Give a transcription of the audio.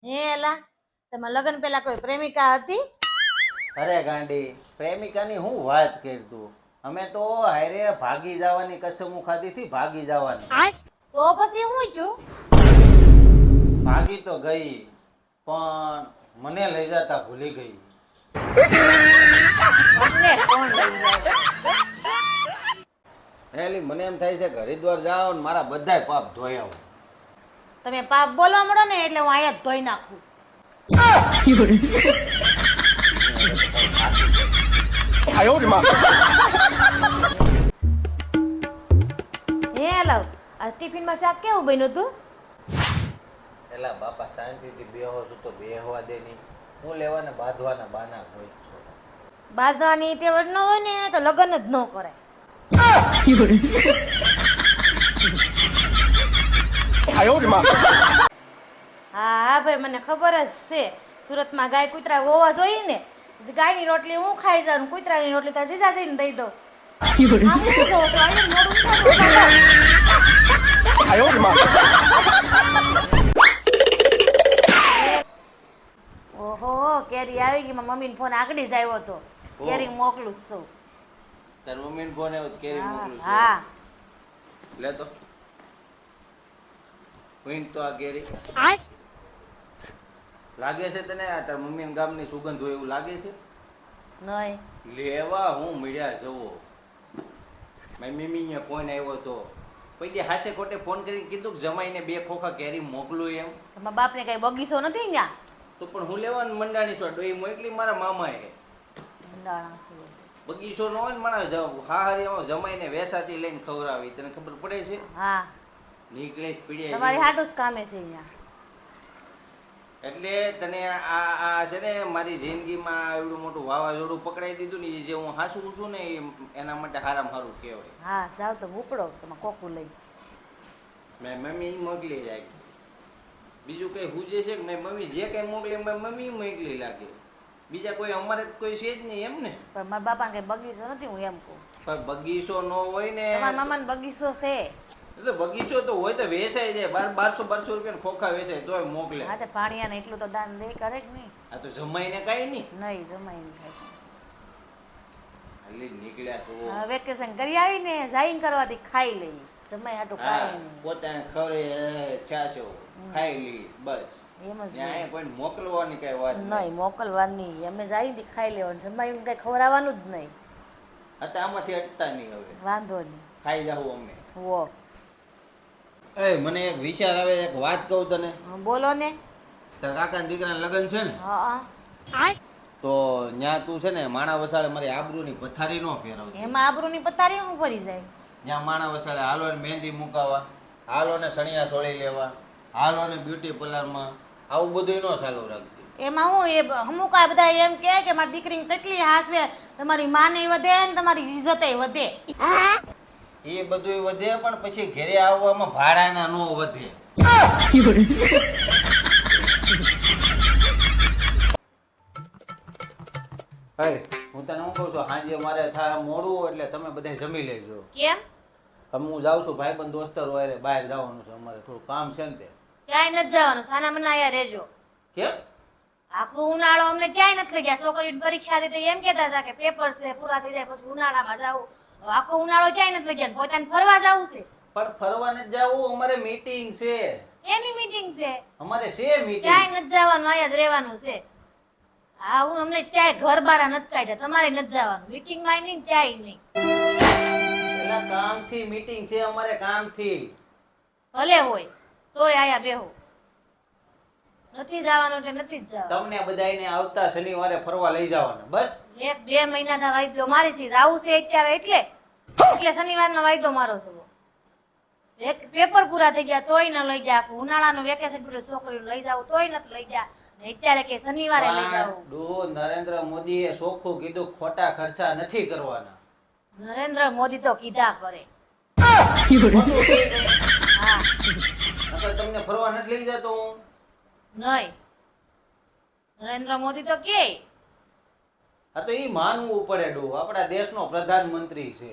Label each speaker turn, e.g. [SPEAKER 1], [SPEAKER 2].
[SPEAKER 1] હે એલા તમારા લગ્ન પહેલા કોઈ પ્રેમિકા હતી?
[SPEAKER 2] અરે ગાંડી, પ્રેમિકાની હું વાત કરતું. અમે તો હારે ભાગી જવાની કસમ ખાધી હતી, ભાગી જવાની.
[SPEAKER 1] તો પછી હું છું?
[SPEAKER 2] ભાગી તો ગઈ, પણ મને લઈ જતા ભૂલી ગઈ.
[SPEAKER 1] મને કોણ લઈ જાય?
[SPEAKER 2] એલી મને એમ થાય છે કે હરિદ્વાર જાઓ ને મારા બધાય પાપ ધોઈ આવો.
[SPEAKER 1] તમે પાપ બોલવા મળો ને એટલે હું અહીંયા જ ધોઈ નાખું. હે એલા આ ટિફિનમાં શાક કેવું બન્યું તું?
[SPEAKER 2] એલા બાપા શાંતિથી બેહો છું તો બેહવા દે નહીં. હું લેવાને બાંધવાના બાના હોય છો.
[SPEAKER 1] બાંધવાની તેવડ ન હોય ને તો લગ્ન જ ન કરાય. હા ભાઈ મને ખબર જ છે. સુરતમાં ગાય કૂતરા હોવા જોઈએ ને. ગાયની રોટલી હું ખાઈ જાઉં, કૂતરાની રોટલી તાર જીજાજીને દઈ દઉં. આમ હું જોઉં છું, અહીંયા મોઢું ઓહો કેરી આવી ગઈ. મારી મમ્મીનો ફોન આગળ જ આવ્યો હતો. કેરી મોકલું જ છું.
[SPEAKER 2] તાર મમ્મીને ફોન આવ્યો કેરી મોકલું છું.
[SPEAKER 1] હા
[SPEAKER 2] લે તો કોઈન તો આ કેરી લાગે છે તને? આ તાર મમ્મીના ગામની સુગંધ હોય એવું લાગે છે?
[SPEAKER 1] નહીં
[SPEAKER 2] લેવા હું મળ્યા જવો. મારી મમ્મીને ફોન આવ્યો તો પછી હાસે ખોટે ફોન કરીને કીધું કે જમાઈને 2 ખોખા કેરી મોકલું એમ.
[SPEAKER 1] તમારા બાપને કઈ બગીચો નથી ત્યાં?
[SPEAKER 2] તો પણ હું લેવાનું મંડાણી છો ડોઈ મોકલી મારા મામાએ.
[SPEAKER 1] મંડાણા છે.
[SPEAKER 2] બગીચો ન હોય ને મારા હાહરિયામાં જમાઈને વેસાતી લઈને ખવડાવી. તને ખબર પડે છે?
[SPEAKER 1] હા
[SPEAKER 2] નીકળે જ પીડે.
[SPEAKER 1] તમારી હાટું જ કામે છે અહીંયા.
[SPEAKER 2] એટલે તને આ છે ને મારી જિંદગીમાં એવડું મોટું વાવાઝોડું પકડાઈ દીધું ને જે હું હાસું છું ને એના માટે હારામાં હારું કહેવાય.
[SPEAKER 1] હા જાવ તો ઉપડો તમે કોકું લઈ.
[SPEAKER 2] મેં મમ્મી મોકલી જાય. બીજું કઈ હુજે છે કે મેં મમ્મી જે કઈ મોકલી મમ્મી મોકલી લાગે. બીજા કોઈ અમારે કોઈ છે જ નહીં એમ ને.
[SPEAKER 1] પણ મારા બાપાને કઈ બગીચો નથી હું એમ કહું.
[SPEAKER 2] પણ બગીચો ન હોય ને.
[SPEAKER 1] તમારા મામાને બગીચો છે.
[SPEAKER 2] એટલે બગીચો તો હોય તો વેચાઈ જાય. 1200 રૂપિયા ખોખા વેચાય તોય મોકલે.
[SPEAKER 1] હા તો પાણીયાને એટલું તો દાન દે કરે કે નહીં?
[SPEAKER 2] આ તો જમાઈને કઈ નહીં.
[SPEAKER 1] નહીં જમાઈ નહીં થાય.
[SPEAKER 2] હાલી નીકળ્યા છો.
[SPEAKER 1] હા વેકેશન કરી આવીને જાઈન કરવાથી ખાઈ લઈ. જમાઈ હાટું ખાઈ નહીં.
[SPEAKER 2] પોતાને ખરે થયા છે ખાઈ લી બસ.
[SPEAKER 1] એમ જ
[SPEAKER 2] ત્યાં કોઈ મોકલવાની કઈ વાત
[SPEAKER 1] નહીં મોકલવાની. અમે જાઈથી ખાઈ લેવાનું. જમાઈને કઈ ખવડાવવાનું જ નહીં.
[SPEAKER 2] હતા આમાંથી અટતા નહીં હવે.
[SPEAKER 1] વાંધો નહીં
[SPEAKER 2] ખાઈ જાવ અમે.
[SPEAKER 1] વો
[SPEAKER 2] એ મને એક વિચાર આવે. એક વાત કહું તને.
[SPEAKER 1] બોલો ને.
[SPEAKER 2] તારા કાકાના દીકરાના લગ્ન છે ને
[SPEAKER 1] હા
[SPEAKER 2] તો ત્યાં તું છે ને માણા વસાડે મારી આબરૂની પથારી નો ફેરવતી.
[SPEAKER 1] એમાં આબરૂની પથારી હું ભરી જાય?
[SPEAKER 2] ત્યાં માણા વસાડે હાલો ને મહેંદી મુકાવા, હાલો ને સણિયા સોળી લેવા, હાલો ને બ્યુટી પાર્લરમાં, આવું બધું નો ચાલુ રાખતી.
[SPEAKER 1] એમાં હું એ અમુક આ બધા એમ કે મારી દીકરીને કેટલી હાસવે, તમારી માને વધે ને તમારી ઇજ્જતે વધે.
[SPEAKER 2] એ બધું વધે પણ પછી ઘરે આવવામાં ભાડાના નો વધે. હું તને શું કહું છું, સાંજે મારે થાય મોડું એટલે તમે બધા જમી લેજો.
[SPEAKER 1] કેમ?
[SPEAKER 2] હવે હું જાઉં છું ભાઈબંધ દોસ્તરો હોય બહાર જવાનું છે, અમારે થોડું કામ છે ને તે.
[SPEAKER 1] ક્યાંય નથી જવાનું, સાના મના અહીંયા રહેજો.
[SPEAKER 2] કેમ?
[SPEAKER 1] આખો ઉનાળો અમને ક્યાંય નથી લઈ ગયા. છોકરીની પરીક્ષા હતી તો એમ કહેતા હતા કે પેપર છે પૂરા થઈ જાય પછી ઉનાળામાં જાવું. આખો ઉનાળો ક્યાંય નથી લઈ ગયા. પોતાને ફરવા જવું છે.
[SPEAKER 2] પણ ફરવા નથી જવું, અમારે મીટિંગ છે.
[SPEAKER 1] એની મીટિંગ છે?
[SPEAKER 2] અમારે છે મીટિંગ.
[SPEAKER 1] ક્યાંય નથી જવાનું, અહીંયા જ રહેવાનું છે. હા હું અમને ક્યાંય ઘર બારા નથી કાઢ્યા. તમારે નથી જવાનું મીટિંગમાં નહીં ક્યાંય નહીં.
[SPEAKER 2] પેલા કામથી મીટિંગ છે અમારે, કામથી.
[SPEAKER 1] ભલે હોય તોય આયા બેહો. નથી જવાનું એટલે નથી જ જવાનું.
[SPEAKER 2] તમને બધાને આવતા શનિવારે ફરવા લઈ જવાના બસ.
[SPEAKER 1] 1-2 મહિના વાયદો મારી છે. આવું છે અત્યારે એટલે શનિવારનો વાયદો મારો છે. એક પેપર પૂરા થઈ ગયા તોય ન લઈ ગયા. ઉનાળાનું વેકેશન પૂરું છોકરીઓ લઈ જાવ તોય નથી લઈ ગયા. અત્યારે કે શનિવારે લઈ જાવ.
[SPEAKER 2] નરેન્દ્ર મોદીએ ચોખ્ખું કીધું ખોટા ખર્ચા નથી કરવાના.
[SPEAKER 1] નરેન્દ્ર મોદી તો કીધા કરે. હા
[SPEAKER 2] તમને ફરવા નથી લઈ જતો હું?
[SPEAKER 1] નહીં નરેન્દ્ર મોદી તો કે
[SPEAKER 2] આ તો ઈ માનવું પડે. આપણા દેશનો પ્રધાનમંત્રી છે.